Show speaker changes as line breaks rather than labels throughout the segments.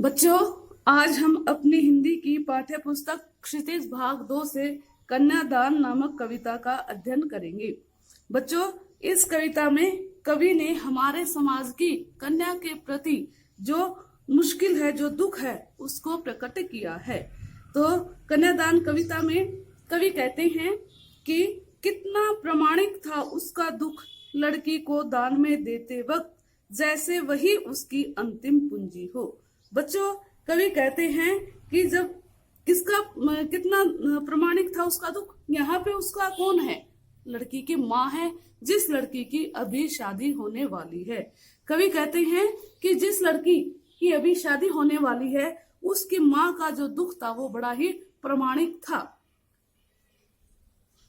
बच्चों, आज हम अपनी हिंदी की पाठ्य पुस्तक क्षितिज भाग 2 से कन्यादान नामक कविता का अध्ययन करेंगे। बच्चों, इस कविता में कवि ने हमारे समाज की कन्या के प्रति जो मुश्किल है, जो दुख है, उसको प्रकट किया है। तो कन्यादान कविता में कवि कहते हैं कि कितना प्रामाणिक था उसका दुख लड़की को दान में देते वक्त, जैसे वही उसकी अंतिम पूंजी हो। बच्चों, कवि कहते हैं कि जब कितना प्रामाणिक था उसका दुख। यहाँ पे उसका कौन है? लड़की की माँ है, जिस लड़की की अभी शादी होने वाली है। कवि कहते हैं कि जिस लड़की की अभी शादी होने वाली है, उसकी माँ का जो दुख था वो बड़ा ही प्रामाणिक था।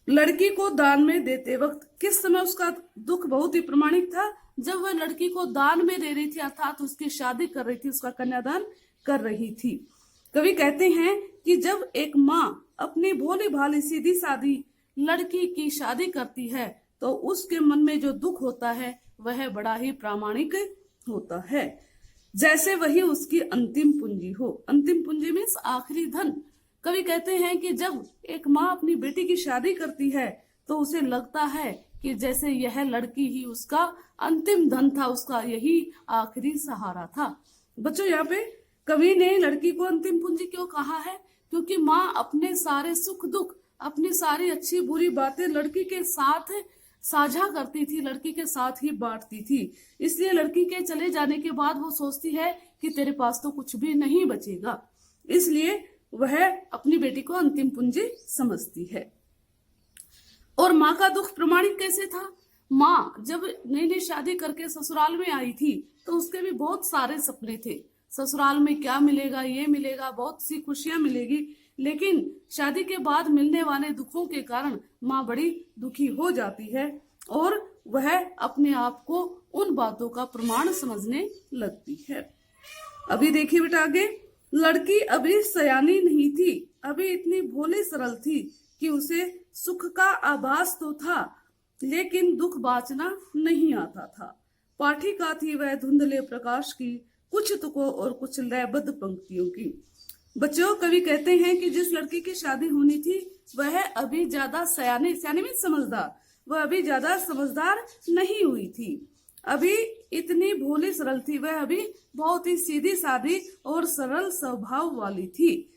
लड़की को दान में देते वक्त किस समय उसका दुख बहुत ही प्रामाणिक था? जब वह लड़की को दान में दे रही थी, अर्थात उसकी शादी कर रही थी, उसका कन्यादान कर रही थी। कवि कहते हैं कि जब एक माँ अपनी भोली भाली सीधी सादी लड़की की शादी करती है तो उसके मन में जो दुख होता है वह बड़ा ही प्रामाणिक होता है, जैसे वही उसकी अंतिम पूंजी हो। अंतिम पूंजी मीन्स आखिरी धन। कवि कहते हैं कि जब एक माँ अपनी बेटी की शादी करती है तो उसे लगता है कि जैसे यह लड़की ही उसका अंतिम धन था, उसका यही आखिरी सहारा था। बच्चों, यहाँ पे कवि ने लड़की को अंतिम पूंजी क्यों कहा है? क्योंकि माँ अपने सारे सुख दुख, अपनी सारी अच्छी बुरी बातें लड़की के साथ साझा करती थी, लड़की के साथ ही बांटती थी। इसलिए लड़की के चले जाने के बाद वो सोचती है कि तेरे पास तो कुछ भी नहीं बचेगा, इसलिए वह अपनी बेटी को अंतिम पूंजी समझती है। और माँ का दुख प्रमाणित कैसे था? माँ जब नई नई शादी करके ससुराल में आई थी तो उसके भी बहुत सारे सपने थे। ससुराल में क्या मिलेगा, ये मिलेगा, बहुत सी खुशियां मिलेगी, लेकिन शादी के बाद मिलने वाले दुखों के कारण माँ बड़ी दुखी हो जाती है और वह अपने आप को उन बातों का प्रमाण समझने लगती है। अभी देखिए बेटा आगे, लड़की अभी सयानी नहीं थी, अभी इतनी भोली सरल थी कि उसे सुख का आभास तो था, लेकिन दुख बाचना नहीं आता था। पाठिका थी वह धुंधले प्रकाश की, कुछ तुकों और कुछ लयबद्ध पंक्तियों की। बच्चों, कवि कहते हैं कि जिस लड़की की शादी होनी थी वह अभी ज्यादा सयानी में समझदार, वह अभी ज्यादा समझदार नहीं हुई थी, अभी इतनी भोली सरल थी, वह अभी बहुत ही सीधी सादी और सरल स्वभाव वाली थी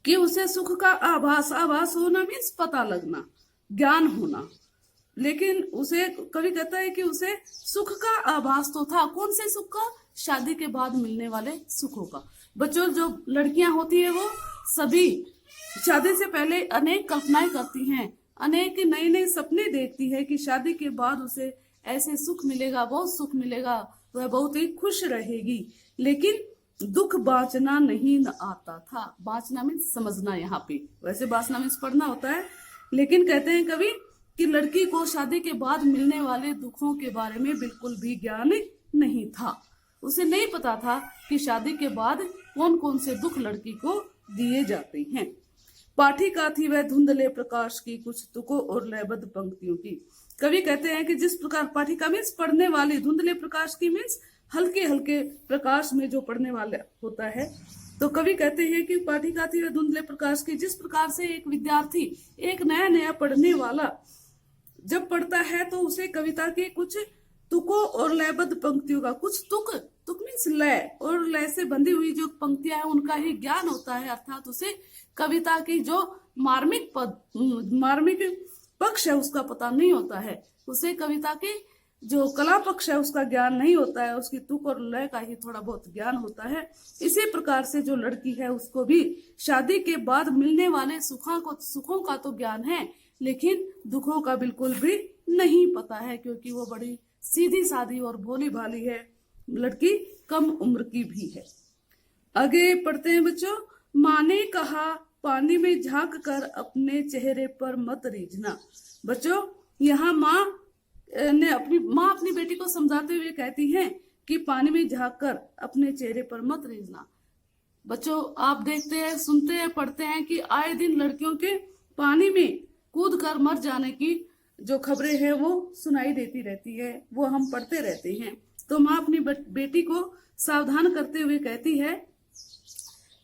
कि उसे सुख का आभास होना मीन्स पता लगना, ज्ञान होना। लेकिन उसे, कवि कहता है कि उसे सुख का आभास तो था। कौन से सुख का? शादी के बाद मिलने वाले सुखों का। बच्चों, जो लड़कियां होती है वो सभी शादी से पहले अनेक कल्पनाएं करती हैं, अनेक नए नए सपने देखती है कि शादी के बाद उसे ऐसे सुख मिलेगा, बहुत सुख मिलेगा, वह बहुत ही खुश रहेगी। लेकिन दुख बांचना नहीं आता था। बांचना मीन्स समझना, यहाँ पे वैसे बांचना मीन्स पढ़ना होता है, लेकिन कहते हैं कवि कि लड़की को शादी के बाद मिलने वाले दुखों के बारे में बिल्कुल भी ज्ञान नहीं था। उसे नहीं पता था कि शादी के बाद कौन कौन से दुख लड़की को दिए जाते हैं। पाठिका थी वह धुंधले प्रकाश की, कुछ तुकों और लयबद्ध पंक्तियों की। कवि कहते हैं कि जिस प्रकार पाठिका मीन्स पढ़ने वाली, धुंधले प्रकाश की मीन्स हल्के हल्के प्रकाश में जो पढ़ने वाला होता है, तो कवि कहते हैं कि पाठिका थी वह धुंधले प्रकाश की। जिस प्रकार से एक विद्यार्थी, एक नया नया पढ़ने वाला जब पढ़ता है तो उसे कविता के कुछ तुकों और लयबद्ध पंक्तियों का, कुछ तुक मीन्स लय, और लय से बंधी हुई जो पंक्तियां हैं उनका ही ज्ञान होता है, अर्थात उसे कविता की जो मार्मिक पक्ष है उसका पता नहीं होता है, उसे कविता के जो कला पक्ष है उसका ज्ञान नहीं होता है, उसकी तुक और लय का ही थोड़ा बहुत ज्ञान होता है। इसी प्रकार से जो लड़की है उसको भी शादी के बाद मिलने वाले सुखों का तो ज्ञान है, लेकिन दुखों का बिल्कुल भी नहीं पता है, क्योंकि वो बड़ी सीधी सादी और भोली भाली है, लड़की कम उम्र की भी है। आगे पढ़ते हैं बच्चों। माँ ने कहा पानी में झांक कर अपने चेहरे पर मत रीझना। बच्चों, यहाँ माँ अपनी बेटी को समझाते हुए कहती हैं कि पानी में झांक कर अपने चेहरे पर मत रीझना। बच्चों, आप देखते हैं, सुनते हैं, पढ़ते हैं कि आए दिन लड़कियों के पानी में कूद कर मर जाने की जो खबरें हैं वो सुनाई देती रहती है, वो हम पढ़ते रहते हैं। तो माँ अपनी बेटी को सावधान करते हुए कहती है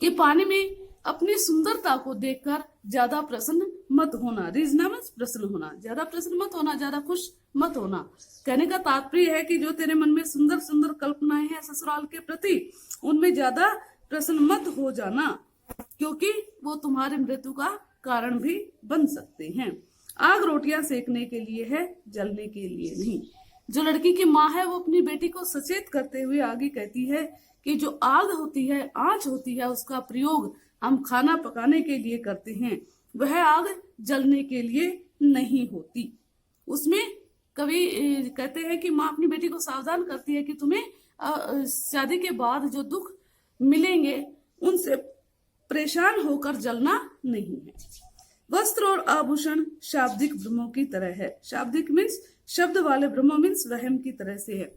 कि पानी में अपनी सुंदरता को देखकर ज्यादा प्रसन्न मत होना। रीझना मत प्रसन्न होना, ज्यादा प्रसन्न मत होना, ज्यादा खुश मत होना। कहने का तात्पर्य है कि जो तेरे मन में सुंदर सुंदर कल्पनाएं हैं ससुराल के प्रति, उनमें ज्यादा प्रसन्न मत हो जाना, क्योंकि वो तुम्हारे मृत्यु का कारण भी बन सकते हैं। आग रोटियां सेकने के लिए है, जलने के लिए नहीं। जो लड़की की माँ है वो अपनी बेटी को सचेत करते हुए आगे कहती है कि जो आग होती है, आंच होती है, उसका प्रयोग हम खाना पकाने के लिए करते हैं, वह आग जलने के लिए नहीं होती। उसमें कवि कहते हैं कि माँ अपनी बेटी को सावधान करती है कि तुम्हें शादी के बाद जो दुख मिलेंगे उनसे परेशान होकर जलना नहीं है। वस्त्र और आभूषण शाब्दिक भ्रमों की तरह है। शाब्दिक मीन्स शब्द वाले, भ्रमों मीन्स वहम की तरह से है।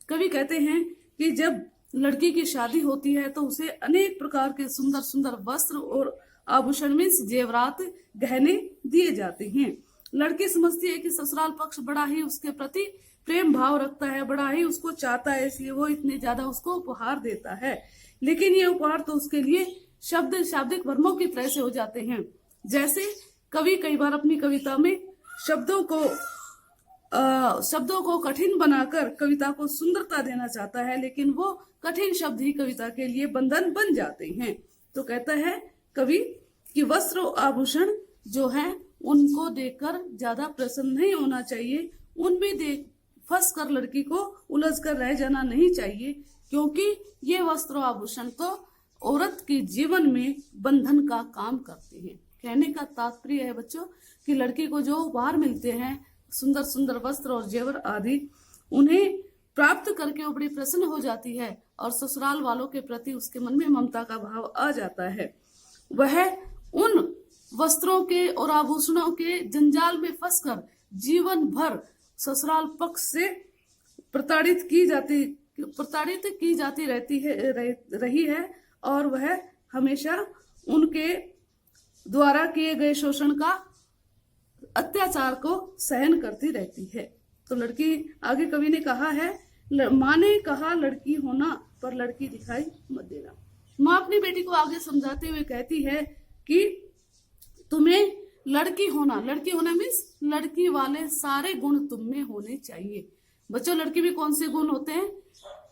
कवि कहते हैं कि जब लड़की की शादी होती है तो उसे अनेक प्रकार के सुंदर सुंदर वस्त्र और आभूषण मीन्स जेवरात, गहने दिए जाते हैं। लड़की समझती है कि ससुराल पक्ष बड़ा ही उसके प्रति प्रेम भाव रखता है, बड़ा ही उसको चाहता है, इसलिए वो इतने ज्यादा उसको उपहार देता है। लेकिन ये उपहार तो उसके लिए शाब्दिक भ्रमों की तरह से हो जाते हैं। जैसे कवि कई बार अपनी कविता में शब्दों को कठिन बनाकर कविता को सुंदरता देना चाहता है, लेकिन वो कठिन शब्द ही कविता के लिए बंधन बन जाते हैं। तो कहता है कवि कि वस्त्र और आभूषण जो है उनको देखकर ज्यादा प्रसन्न नहीं होना चाहिए, उनमें देख फंस कर लड़की को उलझ कर रह जाना नहीं चाहिए, क्योंकि ये वस्त्र और आभूषण तो औरत के जीवन में बंधन का काम करते हैं। कहने का तात्पर्य है बच्चों कि लड़की को जो उपहार मिलते हैं, सुंदर सुंदर वस्त्र और जेवर आदि, उन्हें प्राप्त करके वो बड़ी प्रसन्न हो जाती है और ससुराल वालों के प्रति उसके मन में ममता का भाव आ जाता है। वह उन वस्त्रों के और आभूषणों के जंजाल में फंसकर जीवन भर ससुराल पक्ष से प्रताड़ित की जाती रही है और वह हमेशा उनके द्वारा किए गए शोषण का, अत्याचार को सहन करती रहती है। तो लड़की, आगे कवि ने कहा है, माँ ने कहा लड़की होना पर लड़की दिखाई मत देना। माँ अपनी बेटी को आगे समझाते हुए कहती है कि तुम्हें लड़की होना मीन्स लड़की वाले सारे गुण तुम में होने चाहिए। बच्चों, लड़की में कौन से गुण होते हैं?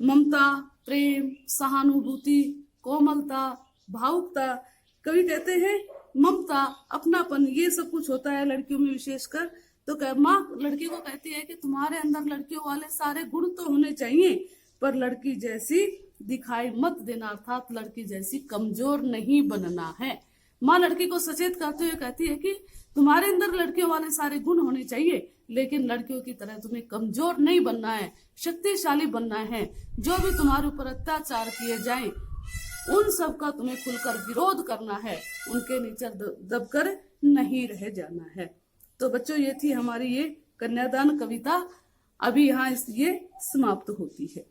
ममता, प्रेम, सहानुभूति, कोमलता, भावुकता। कवि कहते हैं ममता, अपनापन, ये सब कुछ होता है लड़कियों में विशेषकर। तो माँ लड़की को कहती है कि तुम्हारे अंदर लड़कियों वाले सारे गुण तो होने चाहिए, पर लड़की जैसी दिखाई मत देना, अर्थात लड़की जैसी कमजोर नहीं बनना है। माँ लड़की को सचेत करते हुए कहती है कि तुम्हारे अंदर लड़कियों वाले सारे गुण होने चाहिए, लेकिन लड़कियों की तरह तुम्हें कमजोर नहीं बनना है, शक्तिशाली बनना है। जो भी तुम्हारे ऊपर अत्याचार किए जाएं, उन सब का तुम्हें खुलकर विरोध करना है, उनके नीचे दबकर नहीं रह जाना है। तो बच्चों, ये थी हमारी ये कन्यादान कविता। अभी यहाँ ये समाप्त होती है।